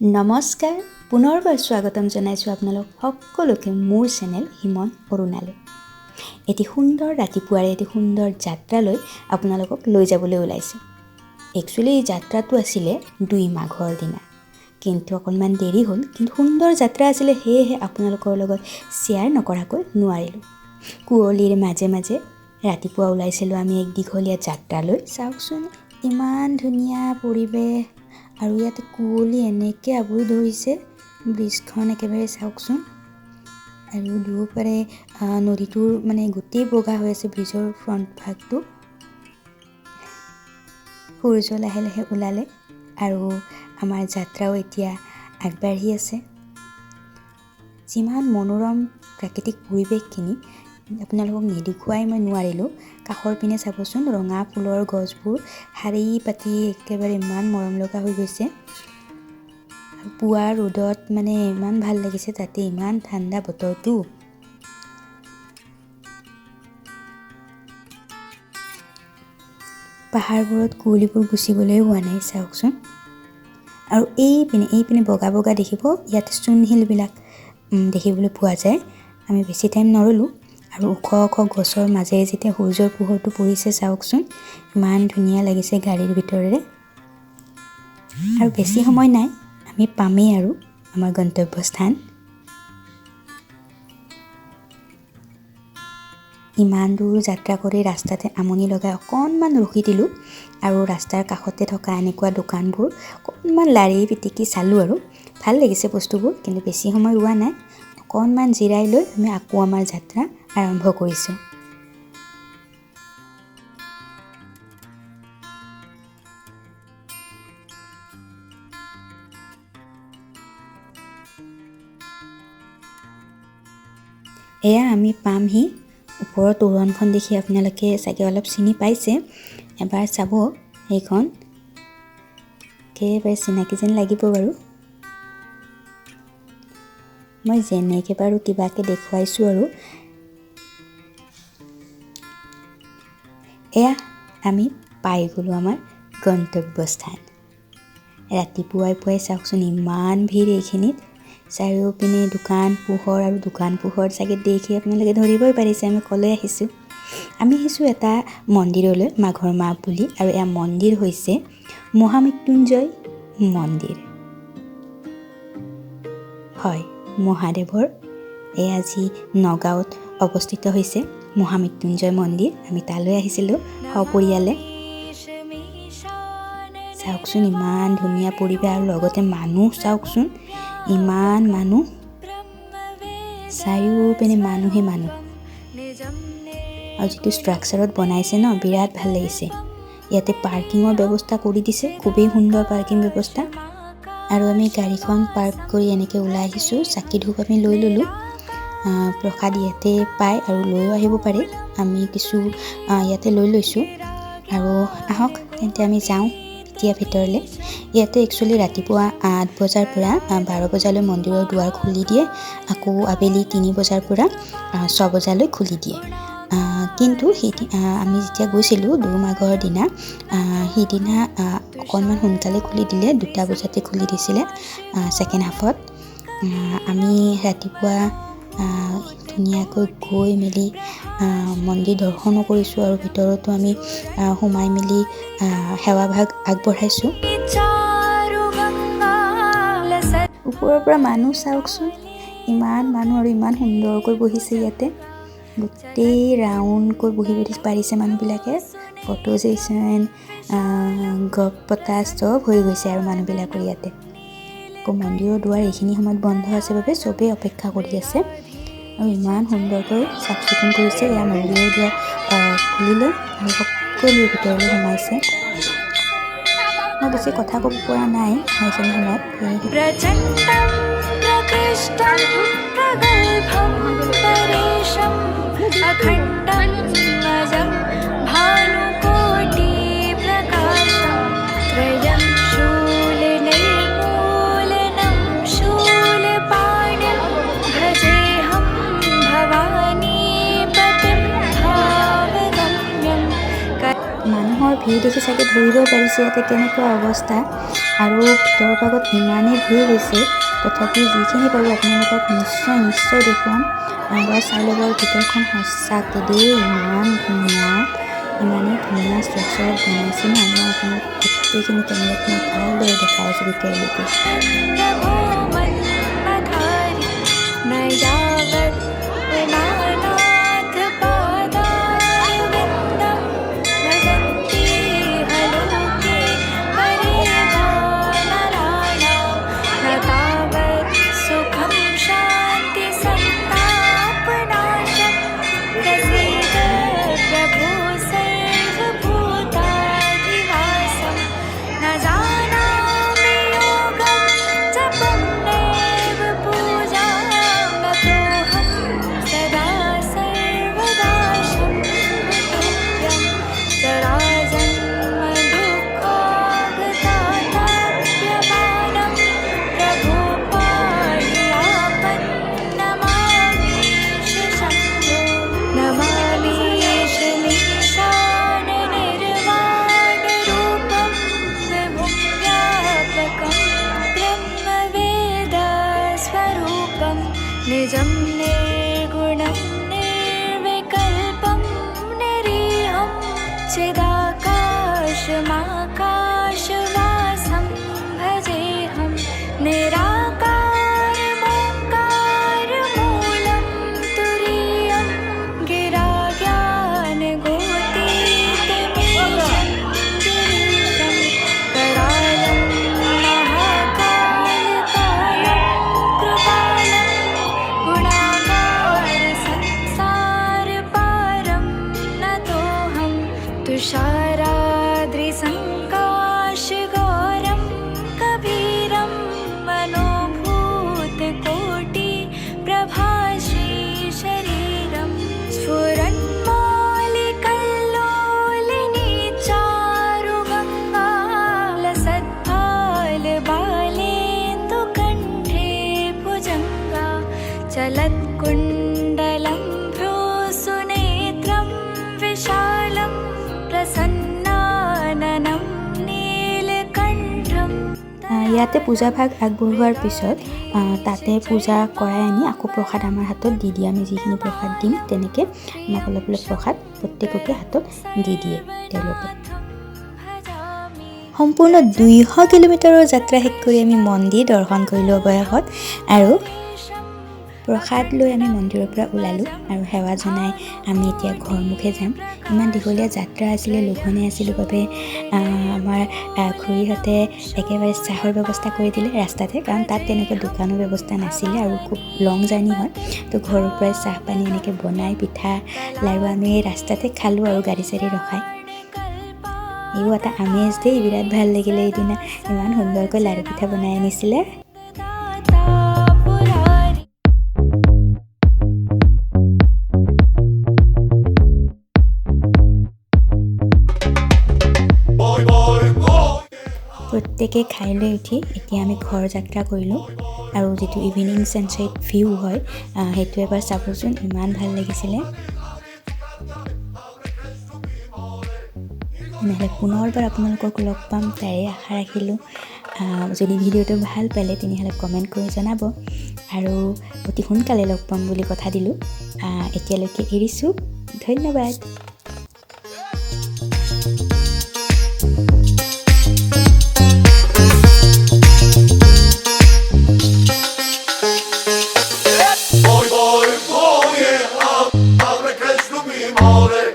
নমস্কাৰ, পুনৰবাৰ স্বাগতম জনাইছোঁ আপোনালোক সকলোকে মোৰ চেনেল হিমন অৰুণালৈ। এটি সুন্দৰ ৰাতিপুৱাৰে এটি সুন্দৰ যাত্ৰালৈ আপোনালোকক লৈ যাবলৈ ওলাইছোঁ। একচুৱেলি এই যাত্ৰাটো আছিলে 2 মাঘৰ দিনা, কিন্তু অকণমান দেৰি হ'ল, কিন্তু সুন্দৰ যাত্ৰা আছিলে, সেয়েহে আপোনালোকৰ লগত শ্বেয়াৰ নকৰাকৈ নোৱাৰিলোঁ। কুঁৱলীৰ মাজে মাজে ৰাতিপুৱা ওলাইছিলোঁ আমি এক দীঘলীয়া যাত্ৰালৈ। চাওকচোন ইমান ধুনীয়া পৰিৱেশ, আৰু ইয়াতে কুঁৱলী এনেকৈ আৱৰি ধৰিছে, ব্ৰিজখন একেবাৰে চাওকচোন। আৰু দুয়োফালে নদীটোৰ গোটেই বগা হৈ আছে ব্ৰিজৰ ফ্ৰণ্ট ভাগটো। সূৰ্য লাহে লাহে ওলালে আৰু আমাৰ যাত্ৰাও এতিয়া আগবাঢ়ি আছে। যিমান মনোৰম প্ৰাকৃতিক পৰিৱেশখিনি আপোনালোকক নেদেখুৱাই মই নোৱাৰিলোঁ। কাষৰ পিনে চাবচোন, ৰঙা ফুলৰ গছবোৰ শাৰী পাতি একেবাৰে ইমান মৰম লগা হৈ গৈছে। পুৱা ৰ'দত ইমান ভাল লাগিছে, তাতে ইমান ঠাণ্ডা বতৰটো। পাহাৰবোৰত কুঁৱলীবোৰ গুচিবলৈ হোৱা নাই, চাওকচোন। আৰু এইপিনে বগা বগা দেখিব, ইয়াত চূণশিলবিলাক দেখিবলৈ পোৱা যায়। আমি বেছি টাইম নৰলোঁ আৰু ওখ ওখ গছৰ মাজেৰে যেতিয়া সূৰ্যৰ পোহৰটো পৰিছে, চাওকচোন ইমান ধুনীয়া লাগিছে গাড়ীৰ ভিতৰেৰে। আৰু বেছি সময় নাই, আমি পামেই আৰু আমাৰ গন্তব্যস্থান। ইমান দূৰ যাত্ৰা কৰি ৰাস্তাতে আমনি লগাই অকণমান ৰখি দিলোঁ আৰু ৰাস্তাৰ কাষতে থকা এনেকুৱা দোকানবোৰ অকণমান লাৰি পিটিকি চালোঁ আৰু ভাল লাগিছে বস্তুবোৰ, কিন্তু বেছি সময় ৰোৱা নাই। অকণমান জিৰাই লৈ আমি আকৌ আমাৰ যাত্ৰা আৰম্ভ কৰিছোঁ। এয়া আমি পামহি। ওপৰৰ তোৰণখন দেখি আপোনালোকে চাগে অলপ চিনি পাইছে, এবাৰ চাব, সেইখন একেবাৰে চিনাকি যেন লাগিব বাৰু। মই যেনেকৈ বাৰু কিবাকৈ দেখুৱাইছোঁ আৰু। এয়া আমি পাই গ'লোঁ আমাৰ গন্তব্যস্থান। ৰাতিপুৱাই পুৱাই চাওকচোন ইমান ভিৰ এইখিনিত, চাৰিওপিনে দোকান পোহৰ, আৰু দোকান পোহৰ চাগে দেখি আপোনালোকে ধৰিবই পাৰিছে আমি ক'লৈ আহিছোঁ। আমি আহিছোঁ এটা মন্দিৰলৈ, মাঘৰ মাহ বুলি, আৰু এয়া মন্দিৰ হৈছে মহামৃত্যুঞ্জয় মন্দিৰ। হয়, মহাদেৱৰ এয়া যি নগাঁৱত অৱস্থিত হৈছে মহামৃত্যুঞ্জয় মন্দিৰ। আমি তালৈ আহিছিলোঁ সপৰিয়ালে। চাওকচোন ইমান ধুনীয়া পৰিৱেশ, আৰু লগতে মানুহ চাওকচোন, ইমান মানুহ, চাৰিওপিনে মানুহে মানুহ। আৰু যিটো ষ্ট্ৰাকচাৰত বনাইছে ন, বিৰাট ভাল লাগিছে। ইয়াতে পাৰ্কিঙৰ ব্যৱস্থা কৰি দিছে, খুবেই সুন্দৰ পাৰ্কিং ব্যৱস্থা। আৰু আমি গাড়ীখন পাৰ্ক কৰি এনেকৈ ওলাই আহিছোঁ। চাকি ধূপ আমি লৈ ল'লোঁ, প্ৰসাদ ইয়াতে পায় আৰু লৈও আহিব পাৰে। আমি কিছু ইয়াতে লৈ লৈছোঁ। আৰু আহক তেন্তে আমি যাওঁ এতিয়া ভিতৰলৈ। ইয়াতে একচুৱেলি ৰাতিপুৱা 8 বজাৰ পৰা 12 বজালৈ মন্দিৰৰ দুৱাৰ খুলি দিয়ে, আকৌ আবেলি 3 বজাৰ পৰা 6 বজালৈ খুলি দিয়ে। কিন্তু আমি যেতিয়া গৈছিলোঁ 2 মাঘৰ দিনা, সেইদিনা অকণমান সোনকালে খুলি দিলে, 2টা বজাতে খুলি দিছিলে ছেকেণ্ড হাফত। আমি ৰাতিপুৱা ধুনীয়াকৈ গৈ মেলি মন্দিৰ দৰ্শনো কৰিছোঁ, আৰু ভিতৰতো আমি সোমাই মেলি সেৱাভাগ আগবঢ়াইছোঁ। ওপৰৰ পৰা মানুহ চাওকচোন, ইমান মানুহ, আৰু ইমান সুন্দৰকৈ বহিছে ইয়াতে। গোটেই ৰাউণ্ডকৈ বহিব পাৰিছে মানুহবিলাকে। ফটো ছেশ্যন, গপ পতা চব হৈ গৈছে আৰু মানুহবিলাকৰ ইয়াতে। আকৌ মন্দিৰৰ দুৱাৰ এইখিনি সময়ত বন্ধ আছে বাবে চবেই অপেক্ষা কৰি আছে, আৰু ইমান সুন্দৰকৈ চাফ চিকুণ কৰিছে। এয়া মন্দিৰৰ দুৱাৰ খুলিলে আৰু সকলোৱে ভিতৰলৈ সোমাইছে। মই বেছি কথা ক'ব পৰা নাই সেইখিনি সময়ত। মানুহৰ ভিৰ দেখি চাগে ধৰিব পাৰিছে ইয়াতে কেনেকুৱা অৱস্থা। আৰু ভিতৰ ভাগত ইমানেই ভিৰ হৈছে, তথাপি যিখিনি পাৰোঁ আপোনালোকক নিশ্চয় দেখুৱাম। এবাৰ চাই ল'ব। ভিতৰখন সঁচাকৈ দেই ইমান ধুনীয়া, ইমানেই ধুনীয়া ষ্ট্ৰাকচাৰত বনাইছে ন। মই আপোনালোকক গোটেইখিনি কেমেৰাত মই ভালদৰে দেখাই আছোঁ ভিতৰলৈকে। निजं निर्गुणं निर्विकल्पं निरीहं चिदाकाशमाकाशवासं भजेऽहं निराकारमोङ्कारमूलं तुरीयं गिराज्ञानगोतीतमीशं गिरीशं करालं महाकालकालं कृपालं तुषाराद्रिसङ्काशगौरं कबीरं मनोभूतकोटिप्रभाश्रीशरीरं स्फुरन्मौलिकल्लोलिनी चारुगङ्गा लसत्फालबालेन्दुकण्ठे भुजङ्गा चलत्कुण्डलं भ्रूसुनेत्रं विशालं प्रसन्नाननं नीलकण्ठं। ইয়াতে পূজাভাগ আগবঢ়োৱাৰ পিছত তাতে পূজা কৰাই আনি আকৌ প্ৰসাদ আমাৰ হাতত দি দিয়ে। আমি যিখিনি প্ৰসাদ দিম তেনেকৈ আমাক অলপ অলপ প্ৰসাদ প্ৰত্যেককে হাতত দি দিয়ে তেওঁলোকে। সম্পূৰ্ণ 200 কিলোমিটাৰৰ যাত্ৰা শেষ কৰি আমি মন্দিৰ দৰ্শন কৰিলোঁ অৱশেষত। আৰু প্ৰসাদ লৈ আমি মন্দিৰৰ পৰা ওলালোঁ আৰু সেৱা জনাই আমি এতিয়া ঘৰমুখে যাম। ইমান দীঘলীয়া যাত্ৰা আছিলে, লঘোণে আছিলোঁ বাবে আমাৰ খুৰীহঁতে একেবাৰে চাহৰ ব্যৱস্থা কৰি দিলে ৰাস্তাতে, কাৰণ তাত তেনেকৈ দোকানৰ ব্যৱস্থা নাছিলে আৰু খুব লং জাৰ্ণি হয়। তো ঘৰৰ পৰাই চাহ পানী এনেকৈ বনাই পিঠা লাৰু আমি ৰাস্তাতে খালোঁ আৰু গাড়ী চাড়ী ৰখাই। এইও এটা আমেজ দেই, বিৰাট ভাল লাগিলে। এইদিনা ইমান সুন্দৰকৈ লাৰু পিঠা বনাই আনিছিলে। প্ৰত্যেকে খাই লৈ উঠি এতিয়া আমি ঘৰ যাত্ৰা কৰিলোঁ। আৰু যিটো ইভিনিং ছানছেট ভিউ হয় সেইটো এবাৰ চাবচোন, ইমান ভাল লাগিছিলে। তেনেহ'লে পুনৰবাৰ আপোনালোকক লগ পাম তাৰে আশা ৰাখিলোঁ। যদি ভিডিঅ'টো ভাল পালে তেনেহ'লে কমেণ্ট কৰি জনাব আৰু অতি সোনকালে লগ পাম বুলি কথা দিলোঁ। এতিয়ালৈকে এৰিছোঁ, ধন্যবাদ। Voy, abre que es tu mi madre.